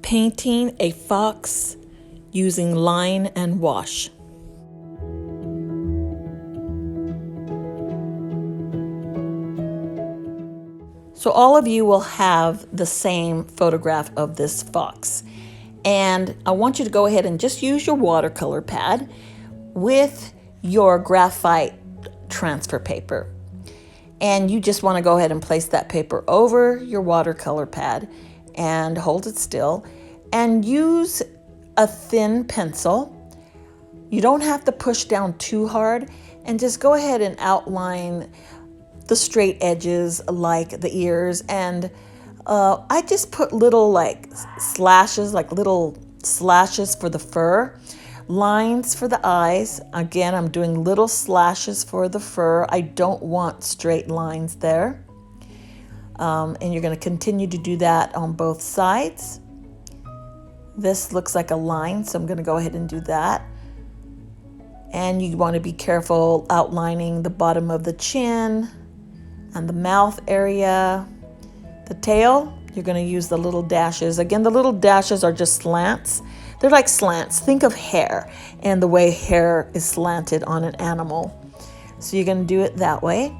painting a fox using line and wash. So all of you will have the same photograph of this fox. And I want you to go ahead and just use your watercolor pad with your graphite transfer paper. And you just want to go ahead and place that paper over your watercolor pad and hold it still and use a thin pencil. You don't have to push down too hard, and just go ahead and outline the straight edges like the ears. And I just put little slashes for the fur, lines for the eyes. Again, I'm doing little slashes for the fur. I don't want straight lines there. And you're going to continue to do that on both sides. This looks like a line, so I'm going to go ahead and do that. And you want to be careful outlining the bottom of the chin and the mouth area. The tail, you're going to use the little dashes. Again, the little dashes are just slants. They're like slants. Think of hair and the way hair is slanted on an animal. So you're going to do it that way.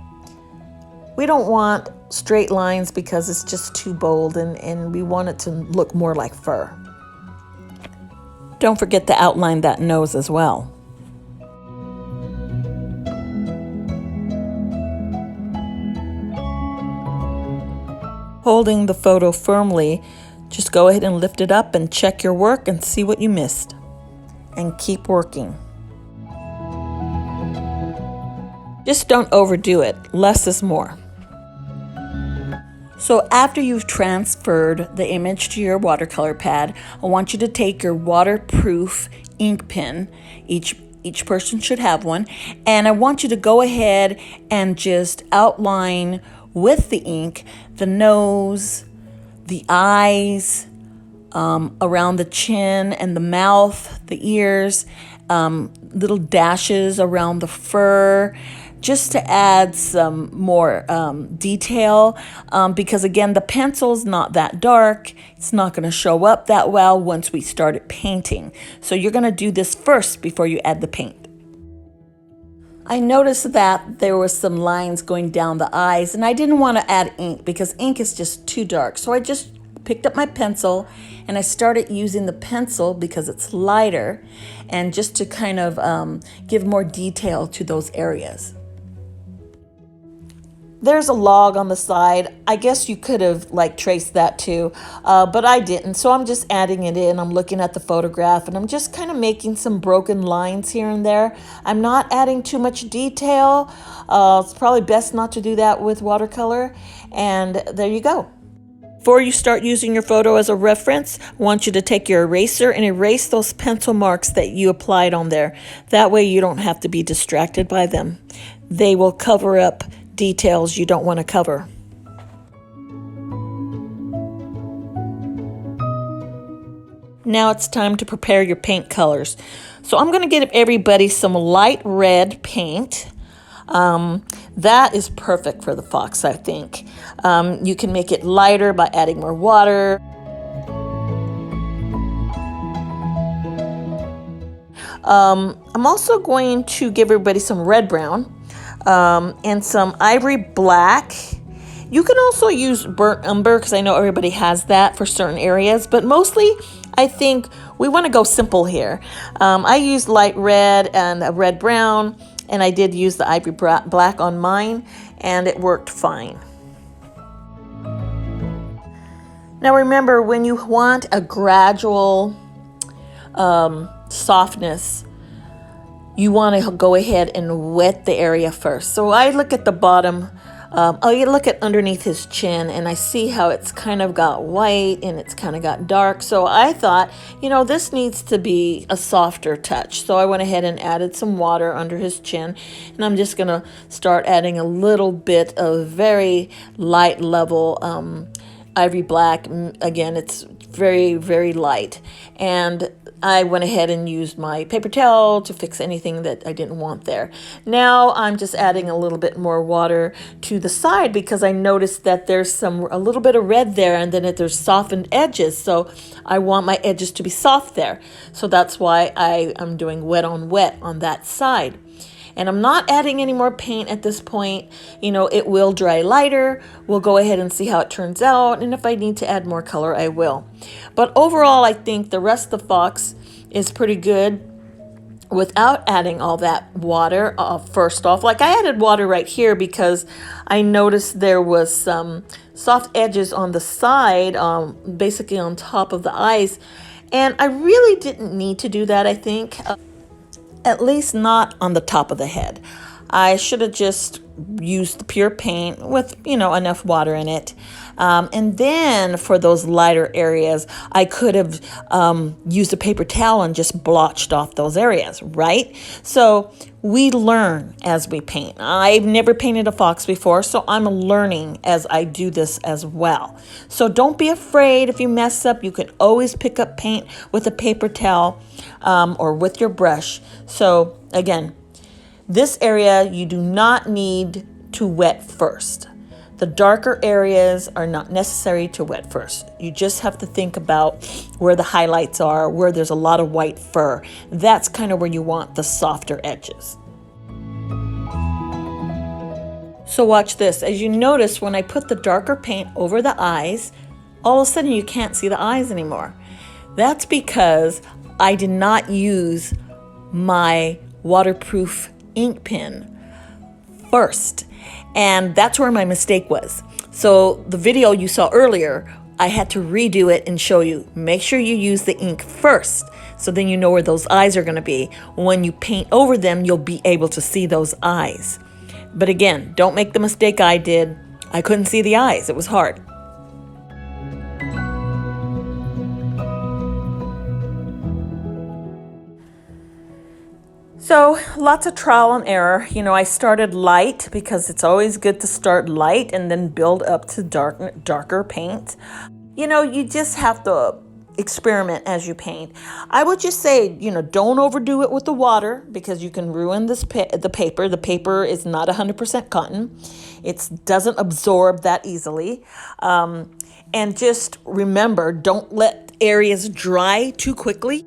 We don't want straight lines because it's just too bold, and we want it to look more like fur. Don't forget to outline that nose as well. Holding the photo firmly, just go ahead and lift it up and check your work and see what you missed. And keep working. Just don't overdo it. Less is more. So after you've transferred the image to your watercolor pad, I want you to take your waterproof ink pen. Each person should have one. And I want you to go ahead and just outline with the ink the nose, the eyes, around the chin and the mouth, the ears, little dashes around the fur, just to add some more detail, because again, the pencil's not that dark. It's not going to show up that well once we started painting. So you're going to do this first before you add the paint. I noticed that there was some lines going down the eyes, and I didn't want to add ink because ink is just too dark. So I just picked up my pencil and I started using the pencil because it's lighter, and just to kind of give more detail to those areas. There's a log on the side. I guess you could have traced that too, but I didn't. So I'm just adding it in. I'm looking at the photograph and I'm just kind of making some broken lines here and there. I'm not adding too much detail. It's probably best not to do that with watercolor. And there you go. Before you start using your photo as a reference, I want you to take your eraser and erase those pencil marks that you applied on there. That way you don't have to be distracted by them. They will cover up details you don't want to cover. Now it's time to prepare your paint colors. So I'm going to give everybody some light red paint. That is perfect for the fox, I think. You can make it lighter by adding more water. I'm also going to give everybody some red brown. And some ivory black. You can also use burnt umber because I know everybody has that for certain areas, but mostly I think we want to go simple here. I used light red and a red brown, and I did use the ivory black on mine, and it worked fine. Now remember, when you want a gradual softness, you want to go ahead and wet the area first. So I look at the bottom, you look at underneath his chin, and I see how it's kind of got white and it's kind of got dark. So I thought, this needs to be a softer touch. So I went ahead and added some water under his chin, and I'm just going to start adding a little bit of very light level ivory black. Again, it's very, very light. And I went ahead and used my paper towel to fix anything that I didn't want there. Now I'm just adding a little bit more water to the side because I noticed that there's a little bit of red there, and then there's softened edges. So I want my edges to be soft there. So that's why I'm doing wet on wet on that side. And I'm not adding any more paint at this point. You know, it will dry lighter. We'll go ahead and see how it turns out. And if I need to add more color, I will. But overall, I think the rest of the fox is pretty good without adding all that water. First off, like I added water right here because I noticed there was some soft edges on the side, basically on top of the eyes. And I really didn't need to do that, I think. At least not on the top of the head. I should have just used the pure paint with, enough water in it. And then for those lighter areas, I could have used a paper towel and just blotched off those areas, right? So we learn as we paint. I've never painted a fox before, so I'm learning as I do this as well. So don't be afraid if you mess up. You can always pick up paint with a paper towel or with your brush. So again, this area you do not need to wet first. The darker areas are not necessary to wet first. You just have to think about where the highlights are, where there's a lot of white fur. That's kind of where you want the softer edges. So watch this. As you notice, when I put the darker paint over the eyes, all of a sudden you can't see the eyes anymore. That's because I did not use my waterproof ink pen first. And that's where my mistake was. So the video you saw earlier, I had to redo it and show you. Make sure you use the ink first, so then you know where those eyes are going to be. When you paint over them, you'll be able to see those eyes. But again, don't make the mistake I did. I couldn't see the eyes. It was hard. So lots of trial and error. I started light because it's always good to start light and then build up to darker paint. You just have to experiment as you paint. I would just say, don't overdo it with the water because you can ruin the paper. The paper is not 100% cotton. It doesn't absorb that easily. And just remember, don't let areas dry too quickly,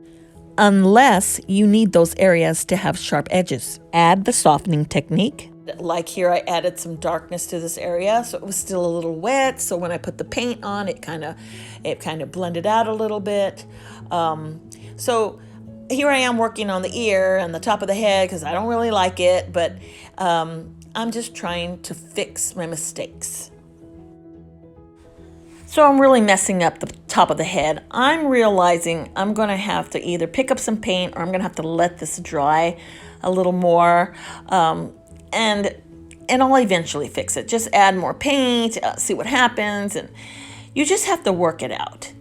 unless you need those areas to have sharp edges. Add the softening technique. Like here, I added some darkness to this area, so it was still a little wet. So when I put the paint on, it kind of blended out a little bit. So here I am working on the ear and the top of the head because I don't really like it, but I'm just trying to fix my mistakes. So I'm really messing up the top of the head. I'm realizing I'm going to have to either pick up some paint or I'm going to have to let this dry a little more. And I'll eventually fix it. Just add more paint, see what happens. And you just have to work it out.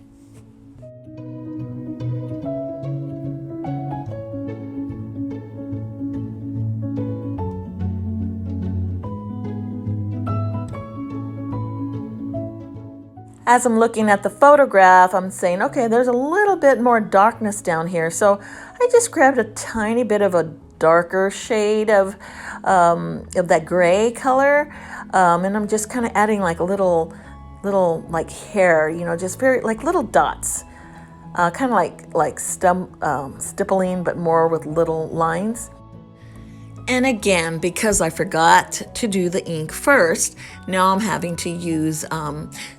As I'm looking at the photograph, I'm saying, okay, there's a little bit more darkness down here. So I just grabbed a tiny bit of a darker shade of that gray color. And I'm just kind of adding like a little like hair, just very like little dots. Kind of like stippling, but more with little lines. And again, because I forgot to do the ink first, now I'm having to use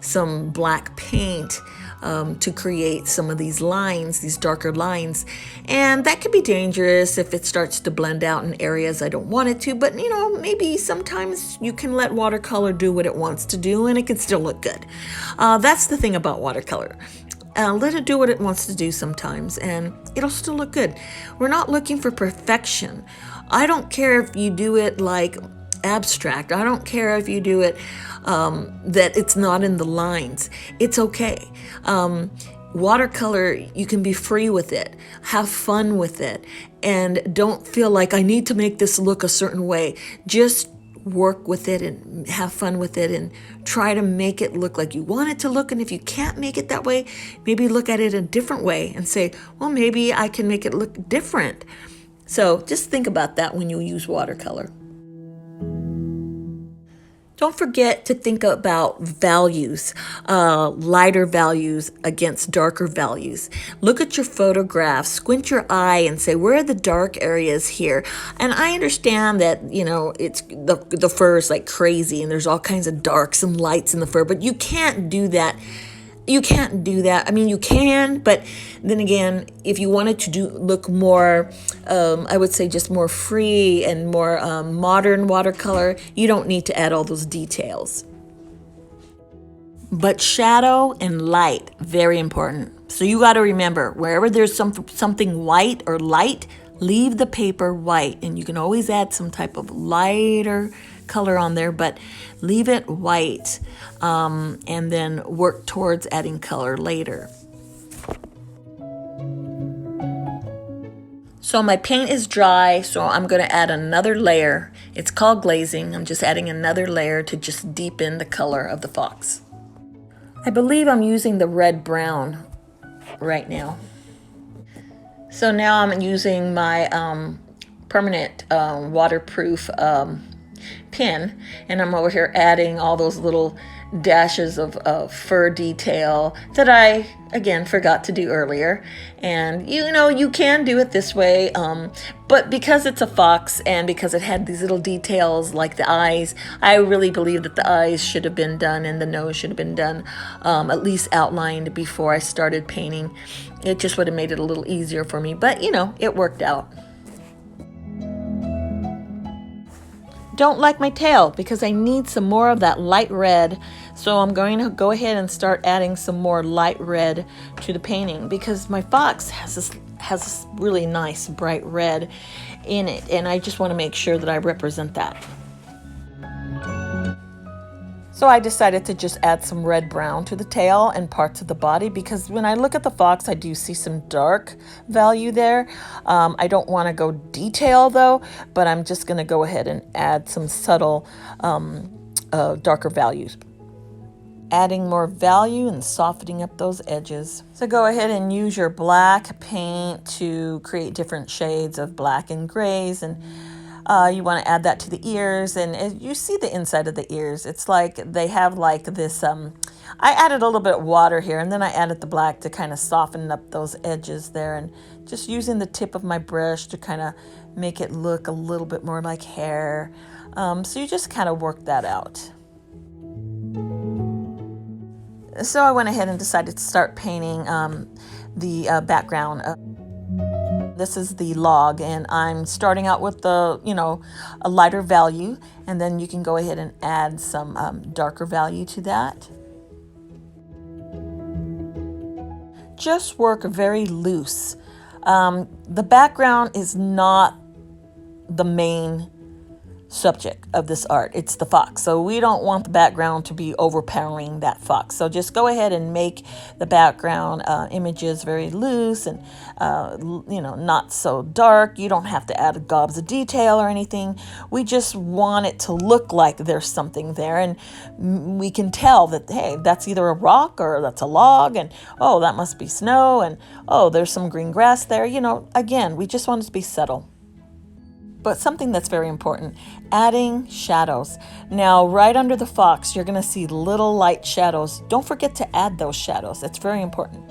some black paint to create some of these lines, these darker lines. And that could be dangerous if it starts to blend out in areas I don't want it to. But, maybe sometimes you can let watercolor do what it wants to do and it can still look good. That's the thing about watercolor. Let it do what it wants to do sometimes, and it'll still look good. We're not looking for perfection. I don't care if you do it like abstract. I don't care if you do it that it's not in the lines. It's okay. Watercolor, you can be free with it. Have fun with it. And don't feel like I need to make this look a certain way. Just work with it and have fun with it and try to make it look like you want it to look. And if you can't make it that way, maybe look at it a different way and say, well, maybe I can make it look different. So just think about that when you use watercolor. Don't forget to think about values, lighter values against darker values. Look at your photographs, squint your eye and say, where are the dark areas here? And I understand that, it's the fur is like crazy and there's all kinds of darks and lights in the fur, but you can't do that. You can't do that. I mean, you can, but then again, if you wanted to look more, I would say just more free and more modern watercolor, you don't need to add all those details. But shadow and light, very important. So you got to remember, wherever there's something white or light, leave the paper white, and you can always add some type of lighter color on there, but leave it white, and then work towards adding color later. So my paint is dry, so I'm going to add another layer. It's called glazing. I'm just adding another layer to just deepen the color of the fox. I believe I'm using the red-brown right now. So now I'm using my permanent waterproof pen, and I'm over here adding all those little dashes of fur detail that I again forgot to do earlier. And you can do it this way, but because it's a fox and because it had these little details like the eyes, I really believe that the eyes should have been done and the nose should have been done, at least outlined before I started painting. It just would have made it a little easier for me, but it worked out. Don't like my tail because I need some more of that light red, so I'm going to go ahead and start adding some more light red to the painting because my fox has this really nice bright red in it, and I just want to make sure that I represent that. So I decided to just add some red brown to the tail and parts of the body because when I look at the fox, I do see some dark value there. I don't want to go detail though, but I'm just going to go ahead and add some subtle darker values. Adding more value and softening up those edges. So go ahead and use your black paint to create different shades of black and grays, and you want to add that to the ears, and you see the inside of the ears. It's like they have like this, I added a little bit of water here, and then I added the black to kind of soften up those edges there, and just using the tip of my brush to kind of make it look a little bit more like hair. So you just kind of work that out. So I went ahead and decided to start painting the background. This is the log, and I'm starting out with a lighter value, and then you can go ahead and add some darker value to that. Just work very loose. The background is not the main subject of this art. It's the fox. So we don't want the background to be overpowering that fox. So just go ahead and make the background images very loose and not so dark. You don't have to add gobs of detail or anything. We just want it to look like there's something there, and we can tell that, hey, that's either a rock or that's a log, and oh, that must be snow, and oh, there's some green grass there. Again, we just want it to be subtle. But something that's very important, adding shadows. Now, right under the fox, you're going to see little light shadows. Don't forget to add those shadows. That's very important.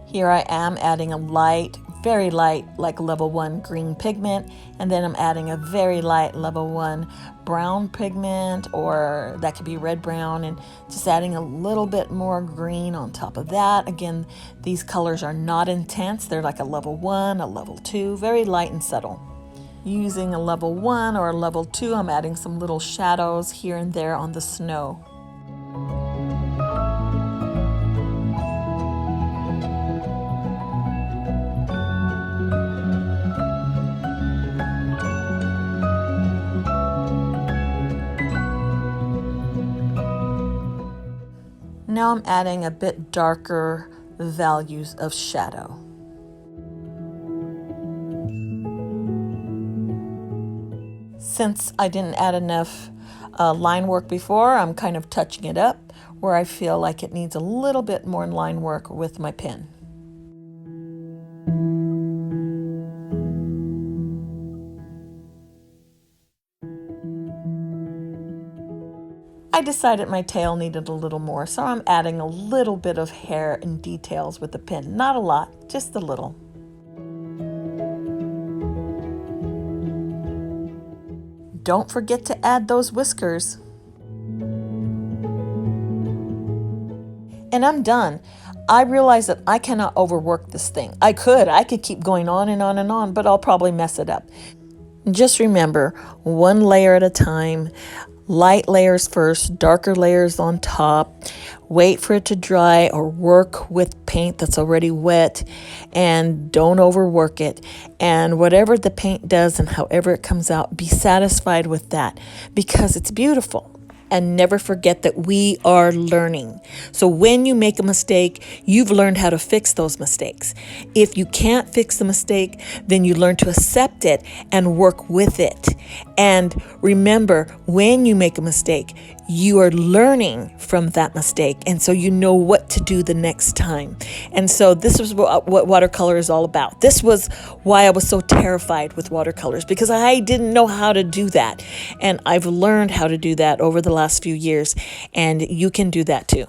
Here I am adding a light, very light, like level 1 green pigment, and then I'm adding a very light level 1 brown pigment, or that could be red-brown, and just adding a little bit more green on top of that. Again, these colors are not intense. They're like a level 1, a level 2, very light and subtle. Using a level 1 or a level 2, I'm adding some little shadows here and there on the snow. Now I'm adding a bit darker values of shadow. Since I didn't add enough line work before, I'm kind of touching it up where I feel like it needs a little bit more line work with my pen. I decided my tail needed a little more, so I'm adding a little bit of hair and details with the pen. Not a lot, just a little. Don't forget to add those whiskers. And I'm done. I realize that I cannot overwork this thing. I could keep going on and on and on, but I'll probably mess it up. Just remember, one layer at a time. Light layers first, darker layers on top. Wait for it to dry or work with paint that's already wet, and don't overwork it. And whatever the paint does and however it comes out, be satisfied with that because it's beautiful. And never forget that we are learning. So when you make a mistake, you've learned how to fix those mistakes. If you can't fix the mistake, then you learn to accept it and work with it. And remember, when you make a mistake, you are learning from that mistake. And so you know what to do the next time. And so this is what watercolor is all about. This was why I was so terrified with watercolors, because I didn't know how to do that. And I've learned how to do that over the last few years. And you can do that too.